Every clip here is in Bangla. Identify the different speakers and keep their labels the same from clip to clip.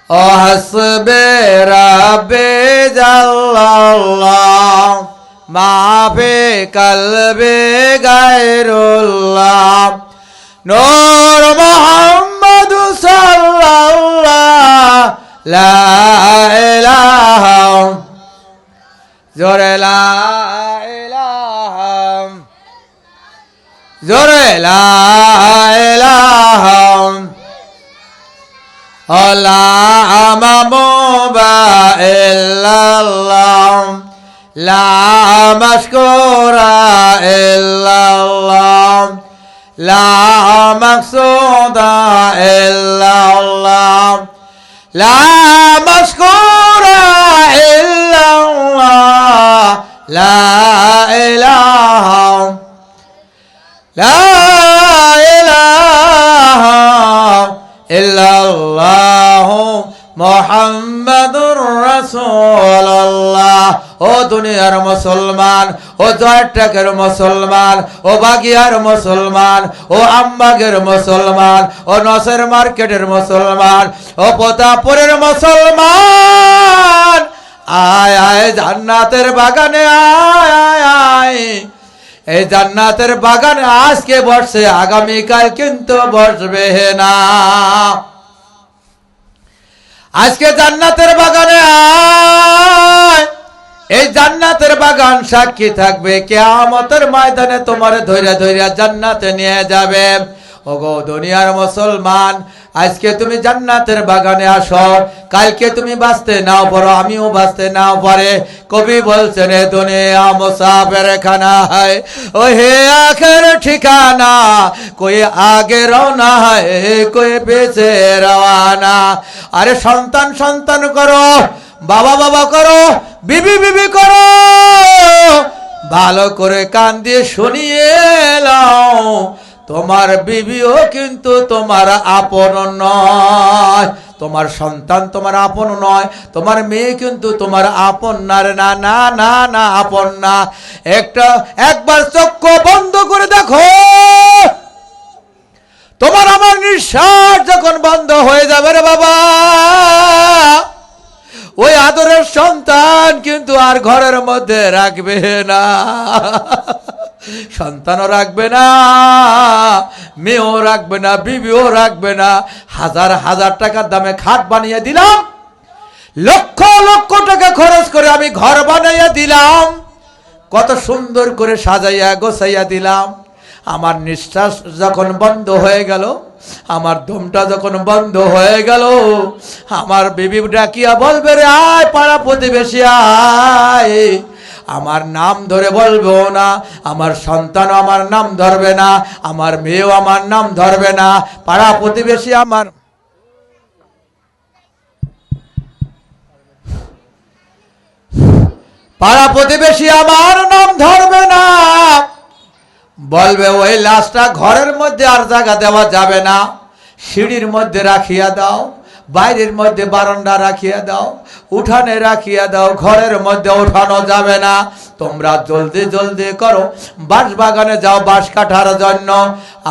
Speaker 1: ও হাসবে রাব্বে জাল্লাল্লাহ মাফে কলবে গায়রুল্লাহ নূর মুহাম্মদ সাল্লাল্লাহ লা ইলাহা জোরে লা ইলাহা জোরে লা ইলাহা লা মাবুবা ইল্লাল্লাহ লা মাশকুরা ইল্লাল্লাহ লা মাকসুদা ইল্লাল্লাহ লা মাশকুরা ইল্লাল্লাহ লা ইলাহা লা ইলাহা ইল্লাল্লাহ মুহাম্মাদুর রাসূলুল্লাহ। ও দুনিয়ার মুসলমান, ও জয়টাকের মুসলমান, ও বাগিয়ার মুসলমান, ও আমবাগের মুসলমান, ও নসের মার্কেটের মুসলমান, ও প্রতাপপুরের মুসলমান, আয় আয় জান্নাতের বাগানে আয় আয় আয়। এই জান্নাতের বাগানে আজকে বসে, আগামীকাল কিন্তু বসবে না। আজকে জান্নাতের বাগানে আয়। এই জান্নাতের বাগান সাক্ষী থাকবে কিয়ামতের ময়দানে, তোমার ধৈর্য ধৈর্য জান্নাতে নিয়ে যাবে। ওগো দুনিয়ার মুসলমান, আজকে তুমি জান্নাতের বাগানে আসো, কালকে তুমি বাঁচতে নাও পারো, আমিও বাঁচতে নাও পারে। কবি বলছেন এ দুনিয়া মুসাফির খানা হয়, ও হে আখের ঠিকানা, কোই আগে রওনা হয়, কোই পেছে রওয়ানা। আরে সন্তান সন্তান করো, বাবা বাবা করো, বিবি বিবি করো, ভালো করে কান দিয়ে শুনিয়ে নাও, তোমার বিবিও কিন্তু তোমার আপন নয়, তোমার সন্তান তোমার আপন নয়, তোমার মেয়ে কিন্তু তোমার আপন না রে, না না না না, আপন না। একবার চক্ষু বন্ধ করে দেখো, তোমার আমার নিঃশ্বাস যখন বন্ধ হয়ে যাবে রে বাবা, ওই আদরের সন্তান কিন্তু আর ঘরের মধ্যে রাখবে না, সন্তানও রাখবে না, মেয়েও রাখবে না, বিবিও রাখবে না। হাজার হাজার টাকার দামে খাট বানিয়ে দিলাম, লক্ষ লক্ষ টাকা খরচ করে আমি ঘর বানাইয়া দিলাম, কত সুন্দর করে সাজাইয়া গোছাইয়া দিলাম। আমার নিঃশ্বাস যখন বন্ধ হয়ে গেল, আমার দমটা যখন বন্ধ হয়ে গেল, আমার বিবি ডাকিয়া বলবে রে আয় পাড়া প্রতিবেশী আয়, আমার নাম ধরে বলবো না, আমার সন্তান আমার নাম ধরবে না, আমার মেয়েও আমার নাম ধরবে না, পাড়া প্রতিবেশী আমার পাড়া প্রতিবেশী আমার নাম ধরবে না, বলবে ওই লাশটা ঘরের মধ্যে আর জায়গা দেওয়া যাবে না, সিঁড়ির মধ্যে রাখিয়া দাও, বাইরের মধ্যে বারান্দা রাখিয়া দাও, উঠানে রাখিয়া দাও, ঘরের মধ্যে উঠানো যাবে না। তোমরা জলদি জলদি করো, বাঁশ বাগানে যাও বাঁশ কাটার জন্য,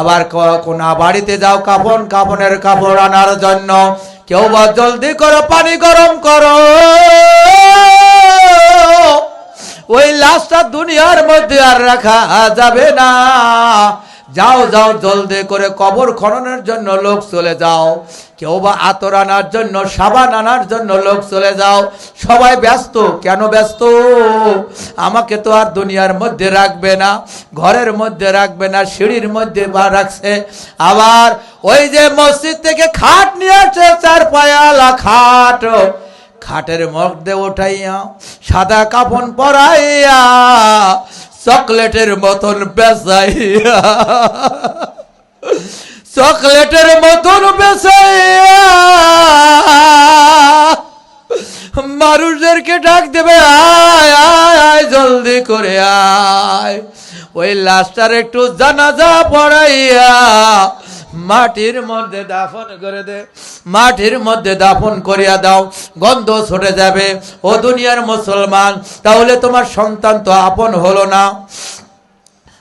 Speaker 1: আবার কোনা বাড়িতে যাও কাপড়ের কাপড় আনার জন্য, কেউ বা জলদি করো পানি গরম করো, ওই লাশটা দুনিয়ার মধ্যে আর রাখা যাবে না। যাও যাও জলদি করে কবর খননের জন্য লোক চলে যাও, কেউ বা আতর আনার জন্য, সাবান আনার জন্য লোক চলে যাও। সবাই ব্যস্ত, কেন ব্যস্ত? আমাকে তো আর দুনিয়ার মধ্যে রাখবে না, ঘরের মধ্যে রাখবে না, সিঁড়ির মধ্যে বা রাখছে। আবার ওই যে মসজিদ থেকে খাট নিয়ে আসছে, 4 পায়ালা খাট, খাটের মধ্যে উঠাইয়া সাদা কাফন পরাইয়া চকলেটের মতন বেচাইয়া, চকলেটের মতন বেচাইয়া মানুষদেরকে ডাক দেবে আয় আয় আয় জলদি করে আয়, ওই লাশটার একটু জানাজা পড়াইয়া মাটির মধ্যে দাফন করে দে, মাটির মধ্যে দাফন করিয়া দাও, গন্ধ ছুটে যাবে। ও দুনিয়ার মুসলমান, তাহলে তোমার সন্তান তো আপন হলো না,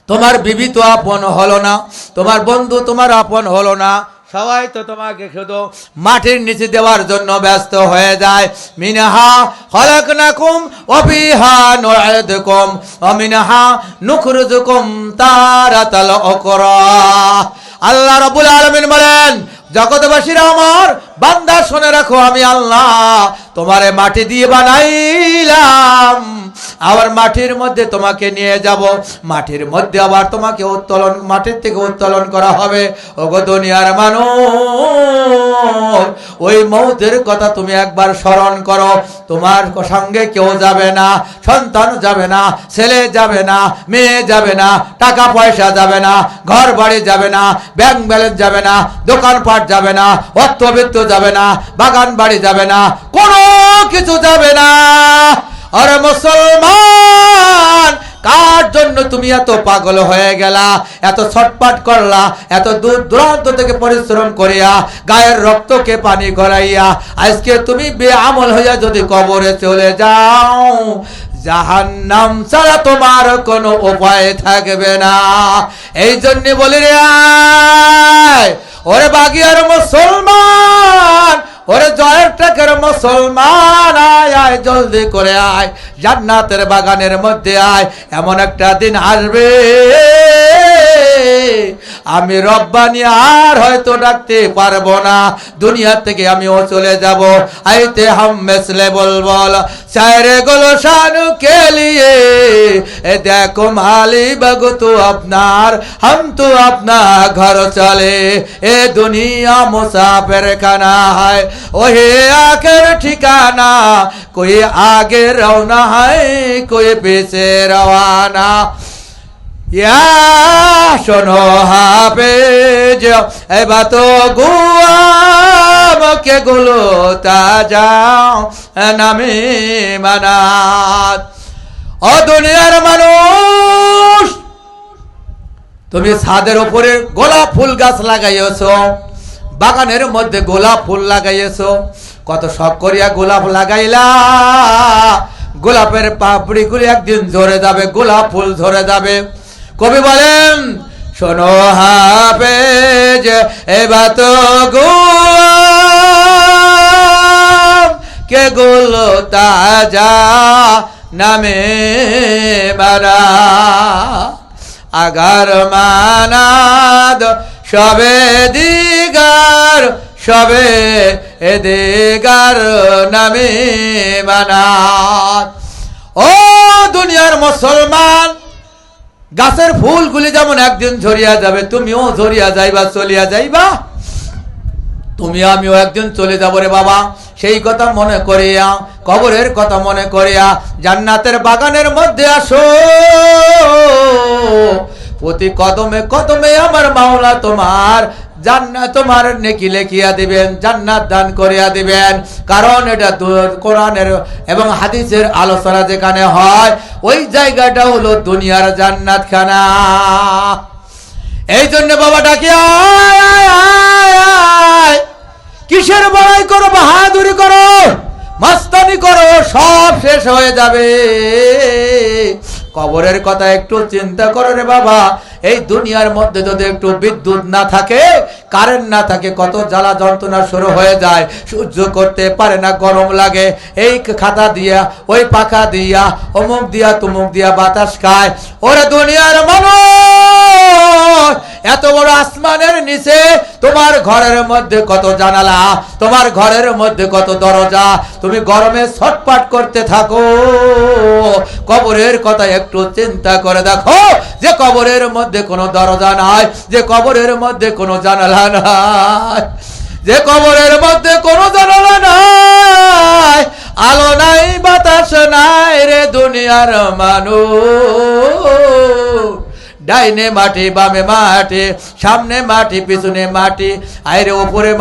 Speaker 1: তোমার বিবি তো আপন হলো না, তোমার বন্ধু তোমার আপন হলো না, সবাই তো তোমাকে শুধু মাটির নিচে দেওয়ার জন্য ব্যস্ত হয়ে যায়। মিনহা খলাকনাকুম ওয়া ফিহা নুঈদুকুম ওয়া মিনহা নুখরিজুকুম তারাতাল উখরা। আল্লাহ রাব্বুল আলামিন বলেন, জগৎবাসীরা আমার বান্দা শুনে রাখো, আমি আল্লাহ তোমারে মাটি দিয়ে বানাইলাম, আবার মাটির মধ্যে তোমাকে নিয়ে যাব, মাটির মধ্যে আবার তোমাকে উত্তোলন, মাটির থেকে উত্তোলন করা হবে। ওগো দুনিয়ার মানুষ, ওই মৌতের কথা তুমি একবার স্মরণ করো। তোমার সঙ্গে কেউ যাবে না, সন্তান যাবে না, ছেলে যাবে না, মেয়ে যাবে না, টাকা পয়সা যাবে না, ঘর বাড়ি যাবে না, ব্যাংক ব্যালেন্স যাবে না, দোকানপাট যাবে না, অর্থবিত্ত যাবে না, বাগান বাড়ি যাবে না, কোনো কিছু যাবে না। আরে মুসলমান, কার জন্য তুমি এত পাগল হয়ে গেলা, এত ছটপট করলা, এত দূর দূরান্ত থেকে পরিশ্রম করিয়া গায়ের রক্তকে পানি করাইয়া আজকে তুমি বেআমল হইয়া যদি কবরে চলে যাও, জাহান্নাম ছাড়া তোমার কোনো উপায় থাকবে না। এই জন্য বলি রে ওরে বাগিয়ার মুসলমান, ওরে জয়ের টাকের মুসলমান, আয় আয় জলদি করে আয়, জান্নাতের বাগানের মধ্যে আয়। এমন একটা দিন আসবে আমি রব্বানি আর হয়তো ডাকতে পারবো না, দুনিয়া থেকে আমিও চলে যাব। আইতে হাম মেসলে বলবল সায়রে গুলশান কে লিয়ে, এ দেখো মালি বাগু তো আপনার, हम तो अपना घर चले, ए दुनिया मुसाफिर खाना है, ओहे आखिर ठिकाना, कोई आगे रवाना है, कोई पीछे रवाना। या শোনো হাফেজ, এবার তো গুয়ামকে গুলো তাজাও নামে মানাত। ও দুনিয়ার মানুষ, তুমি ছাদের উপরে গোলাপ ফুল গাছ লাগাইছো, বাগানের মধ্যে গোলাপ ফুল লাগাইছো, কত শখ করিয়া গোলাপ লাগাইলা, গোলাপের পাপড়িগুলি একদিন ঝরে যাবে, গোলাপ ফুল ঝরে যাবে। কবি বলেন, শোনো হাফেজ এবার তো কে গুলো তাজা নামে বারা, আগার মানাদ সবে দিগার, সবে দিগার নামে মানাদ। ও দুনিয়ার মুসলমান, গাছের ফুলগুলি যেমন একদিন ঝরিয়া যাবে, তুমিও ঝরিয়া যাইবা, চলিয়া যাইবা, তুমি আমিও একদিন চলে যাবো রে বাবা। সেই কথা মনে করিয়া, কবরের কথা মনে করিয়া জান্নাতের বাগানের মধ্যে আসো। প্রতি কদমে কদমে আমার মাওলা তোমার জান্নাত, তোমার নেকি লেখিয়া দিবেন, জান্নাত দান করিয়া দিবেন। কারণ এটা কোরআনের এবং হাদিসের আলোচনা যেখানে হয়, ওই জায়গাটা হলো দুনিয়ার জান্নাত খানা। এই জন্য বাবা ডাকি, কিসের বড়াই করো, বাহাদুরি করো, মাস্তানি করো, সব শেষ হয়ে যাবে। কবরের কথা একটু চিন্তা করো রে বাবা। এই দুনিয়ার মধ্যে যদি একটু বিদ্যুৎ না থাকে, কারেন্ট না থাকে, কত জ্বালা যন্ত্রণা শুরু হয়ে যায়, সহ্য করতে পারে না, গরম লাগে। এই খাতা দিয়া, ওই পাখা দিয়া, অমুক দিয়া, তুমুক দিয়া বাতাস খায়। ওরে দুনিয়ার মানুষ, এত বড় আসমানের নিচে তোমার ঘরের মধ্যে কত জানালা, তোমার ঘরের মধ্যে কত দরজা, তুমি গরমে ছটপট করতে থাকো। কবরের কথা একটু চিন্তা করে দেখো, যে কবরের মধ্যে কোনো দরজা নাই, যে কবরের মধ্যে কোনো জানালা নাই, যে কবরের মধ্যে কোনো জানালা নাই, আলো নাই, বাতাস নাই রে দুনিয়ার মানুষ। ডাইনে মাটি, বামে মাটি, সামনে মাটি, পিছনে মাটি, আইরে উপরে